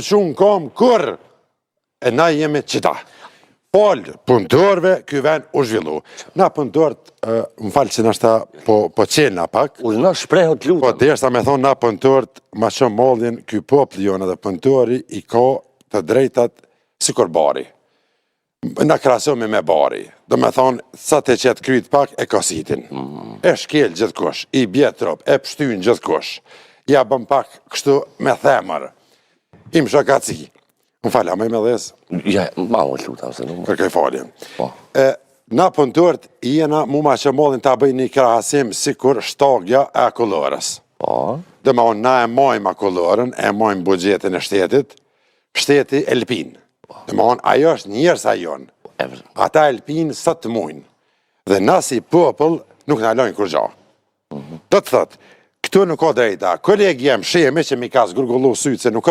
që unë kam kur, e na jemi qita. Falë punëtorve, ky vend u zhvillu. Na punëtorët, më falë që nështë po qelna pak. Ullë na shprehët lutëm. Po derisa me thonë na punëtorët, ma shumë mollin, ky popli jonë dhe punëtori i ka të drejtat si kur bari. Na krahasohemi me bari. Do me thonë, sa të qetë kryt pak, e kasitin. E shkel gjithkush, i bje trop, e pështyn gjithkush. Ja bëm pak kështu me themër. Im shakaci. Më falja, me dhes? Ja, ma më lutam se nuk. Kërkaj falje. Po. Na punëtorët jena mu ma që mollin ta bëjnë një krahasim si kur shtagja e akullorës. Po. Dhe ma unë na e majmë akullorën, e majmë bugjetin e shtetit, shteti e lpin. Dhe ma unë ajo është njërës a jonë. Ata e lpin sa të mujnë. Dhe na si popull nuk në lojnë kur gja. Do të thëtë, këtu nuk ka drejta. Kolegi jem sheme që mi ka zgurgullu sytë se nuk